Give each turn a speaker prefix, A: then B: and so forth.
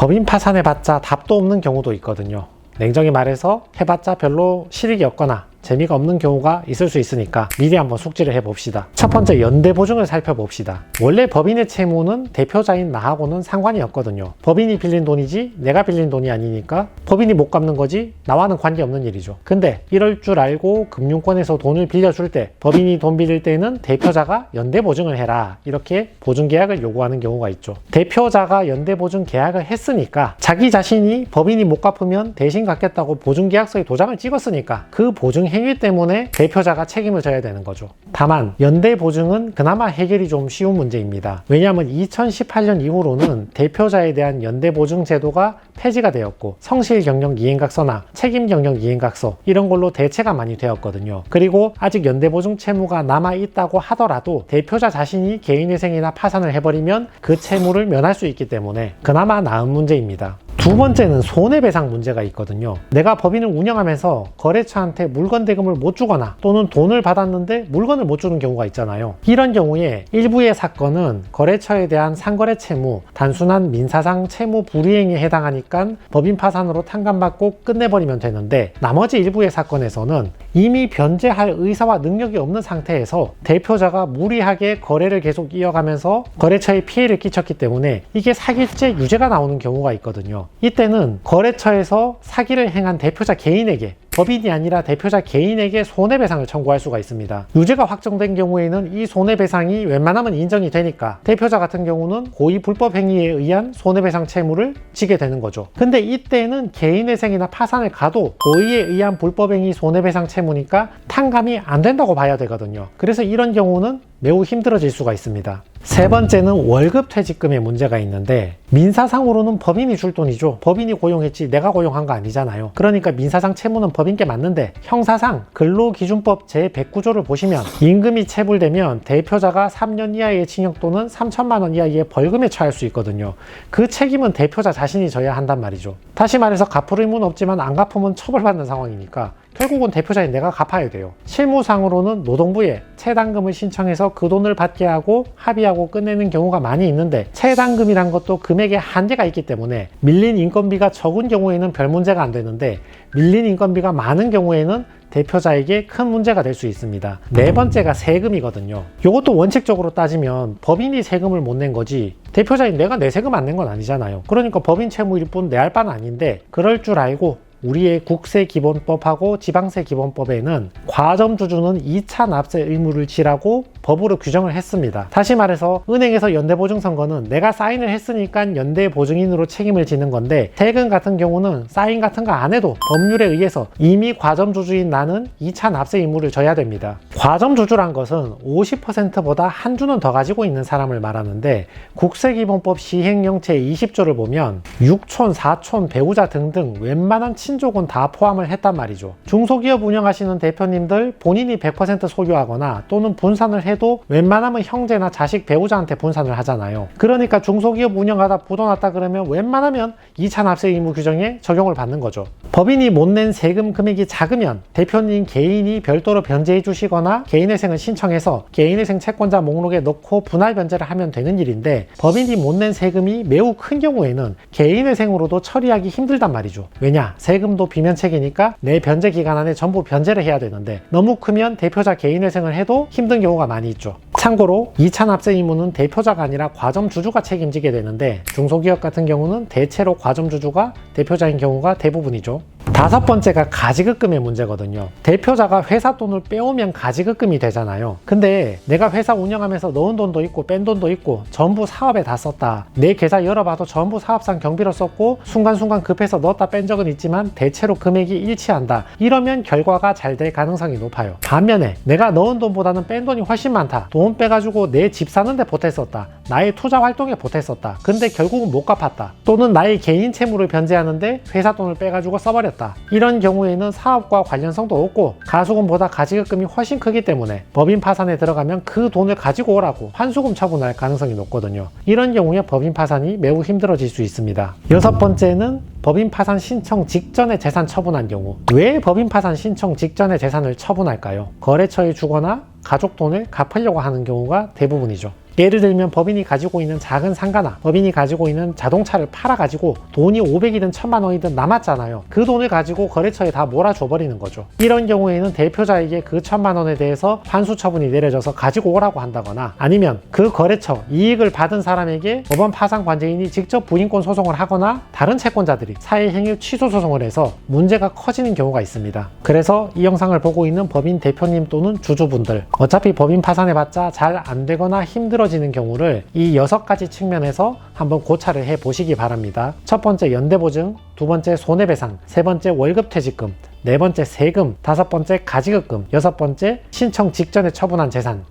A: 법인 파산해봤자 답도 없는 경우도 있거든요. 냉정히 말해서 해봤자 별로 실익이 없거나 재미가 없는 경우가 있을 수 있으니까 미리 한번 숙지를 해봅시다. 첫 번째, 연대보증을 살펴봅시다. 원래 법인의 채무는 대표자인 나하고는 상관이 없거든요. 법인이 빌린 돈이지 내가 빌린 돈이 아니니까 법인이 못 갚는 거지 나와는 관계없는 일이죠. 근데 이럴 줄 알고 금융권에서 돈을 빌려줄 때 법인이 돈 빌릴 때는 대표자가 연대보증을 해라 이렇게 보증계약을 요구하는 경우가 있죠. 대표자가 연대보증 계약을 했으니까 자기 자신이 법인이 못 갚으면 대신 갚겠다고 보증계약서에 도장을 찍었으니까 그 보증 행위 때문에 대표자가 책임을 져야 되는 거죠. 다만 연대보증은 그나마 해결이 좀 쉬운 문제입니다. 왜냐하면 2018년 이후로는 대표자에 대한 연대보증 제도가 폐지가 되었고 성실경영 이행각서나 책임경영 이행각서 이런 걸로 대체가 많이 되었거든요. 그리고 아직 연대보증 채무가 남아있다고 하더라도 대표자 자신이 개인회생이나 파산을 해버리면 그 채무를 면할 수 있기 때문에 그나마 나은 문제입니다. 두 번째는 손해배상 문제가 있거든요. 내가 법인을 운영하면서 거래처한테 물건 대금을 못 주거나 또는 돈을 받았는데 물건을 못 주는 경우가 있잖아요. 이런 경우에 일부의 사건은 거래처에 대한 상거래 채무, 단순한 민사상 채무 불이행에 해당하니까 법인 파산으로 탕감받고 끝내버리면 되는데, 나머지 일부의 사건에서는 이미 변제할 의사와 능력이 없는 상태에서 대표자가 무리하게 거래를 계속 이어가면서 거래처에 피해를 끼쳤기 때문에 이게 사기죄 유죄가 나오는 경우가 있거든요. 이때는 거래처에서 사기를 행한 대표자 개인에게, 법인이 아니라 대표자 개인에게 손해배상을 청구할 수가 있습니다. 유죄가 확정된 경우에는 이 손해배상이 웬만하면 인정이 되니까 대표자 같은 경우는 고의 불법 행위에 의한 손해배상 채무를 지게 되는 거죠. 근데 이때는 개인회생이나 파산을 가도 고의에 의한 불법행위 손해배상 채무니까 탕감이 안 된다고 봐야 되거든요. 그래서 이런 경우는 매우 힘들어질 수가 있습니다. 세 번째는 월급 퇴직금의 문제가 있는데, 민사상으로는 법인이 줄 돈이죠. 법인이 고용했지 내가 고용한 거 아니잖아요. 그러니까 민사상 채무는 법인께 맞는데, 형사상 근로기준법 제109조를 보시면 임금이 체불되면 대표자가 3년 이하의 징역 또는 3천만 원 이하의 벌금에 처할 수 있거든요. 그 책임은 대표자 자신이 져야 한단 말이죠. 다시 말해서 갚을 의무는 없지만 안 갚으면 처벌받는 상황이니까 결국은 대표자인 내가 갚아야 돼요. 실무상으로는 노동부에 채당금을 신청해서 그 돈을 받게 하고 합의하고 끝내는 경우가 많이 있는데, 채당금이란 것도 금액에 한계가 있기 때문에 밀린 인건비가 적은 경우에는 별 문제가 안 되는데, 밀린 인건비가 많은 경우에는 대표자에게 큰 문제가 될 수 있습니다. 네 번째가 세금이거든요. 이것도 원칙적으로 따지면 법인이 세금을 못 낸 거지 대표자인 내가 내 세금 안 낸 건 아니잖아요. 그러니까 법인 채무일 뿐 내할 바는 아닌데, 그럴 줄 알고 우리의 국세기본법하고 지방세기본법에는 과점주주는 2차 납세 의무를 지라고 법으로 규정을 했습니다. 다시 말해서 은행에서 연대보증 선거는 내가 사인을 했으니까 연대보증인으로 책임을 지는 건데, 세금 같은 경우는 사인 같은 거 안 해도 법률에 의해서 이미 과점주주인 나는 2차 납세 의무를 져야 됩니다. 과점주주란 것은 50%보다 한 주는 더 가지고 있는 사람을 말하는데, 국세기본법 시행령 제20조를 보면 육촌, 사촌, 배우자 등등 웬만한 친족은 다 포함을 했단 말이죠. 중소기업 운영하시는 대표님들 본인이 100% 소유하거나 또는 분산을 해도 웬만하면 형제나 자식, 배우자한테 분산을 하잖아요. 그러니까 중소기업 운영하다 부도났다 그러면 웬만하면 2차 납세 의무 규정에 적용을 받는 거죠. 법인이 못 낸 세금 금액이 작으면 대표님 개인이 별도로 변제해 주시거나 개인회생을 신청해서 개인회생 채권자 목록에 넣고 분할 변제를 하면 되는 일인데, 법인이 못 낸 세금이 매우 큰 경우에는 개인회생으로도 처리하기 힘들단 말이죠. 왜냐? 세금도 비면책이니까 내 변제 기간 안에 전부 변제를 해야 되는데, 너무 크면 대표자 개인회생을 해도 힘든 경우가 많이 있죠. 참고로 2차 납세 의무는 대표자가 아니라 과점주주가 책임지게 되는데, 중소기업 같은 경우는 대체로 과점주주가 대표자인 경우가 대부분이죠. 다섯 번째가 가지급금의 문제거든요. 대표자가 회사 돈을 빼오면 가지급금이 되잖아요. 근데 내가 회사 운영하면서 넣은 돈도 있고 뺀 돈도 있고 전부 사업에 다 썼다, 내 계좌 열어봐도 전부 사업상 경비로 썼고 순간순간 급해서 넣었다 뺀 적은 있지만 대체로 금액이 일치한다, 이러면 결과가 잘 될 가능성이 높아요. 반면에 내가 넣은 돈보다는 뺀 돈이 훨씬 많다, 돈 빼가지고 내 집 사는데 보탰었다, 나의 투자 활동에 보탰었다, 근데 결국은 못 갚았다, 또는 나의 개인 채무를 변제하는데 회사 돈을 빼가지고 써버렸다, 이런 경우에는 사업과 관련성도 없고 가수금보다 가지급금이 훨씬 크기 때문에 법인 파산에 들어가면 그 돈을 가지고 오라고 환수금 처분할 가능성이 높거든요. 이런 경우에 법인 파산이 매우 힘들어질 수 있습니다. 여섯 번째는 법인 파산 신청 직전에 재산 처분한 경우. 왜 법인 파산 신청 직전에 재산을 처분할까요? 거래처에 주거나 가족 돈을 갚으려고 하는 경우가 대부분이죠. 예를 들면 법인이 가지고 있는 작은 상가나 법인이 가지고 있는 자동차를 팔아가지고 돈이 500이든 1000만 원이든 남았잖아요. 그 돈을 가지고 거래처에 다 몰아줘 버리는 거죠. 이런 경우에는 대표자에게 그 1000만 원에 대해서 환수 처분이 내려져서 가지고 오라고 한다거나, 아니면 그 거래처 이익을 받은 사람에게 법원 파산 관계인이 직접 부인권 소송을 하거나 다른 채권자들이 사회행위 취소 소송을 해서 문제가 커지는 경우가 있습니다. 그래서 이 영상을 보고 있는 법인 대표님 또는 주주분들, 어차피 법인 파산해봤자 잘 안 되거나 힘들어지는 경우를 이 6가지 측면에서 한번 고찰을 해 보시기 바랍니다. 첫 번째 연대보증, 두 번째 손해배상, 세 번째 월급퇴직금, 네 번째 세금, 다섯 번째 가지급금, 여섯 번째 신청 직전에 처분한 재산,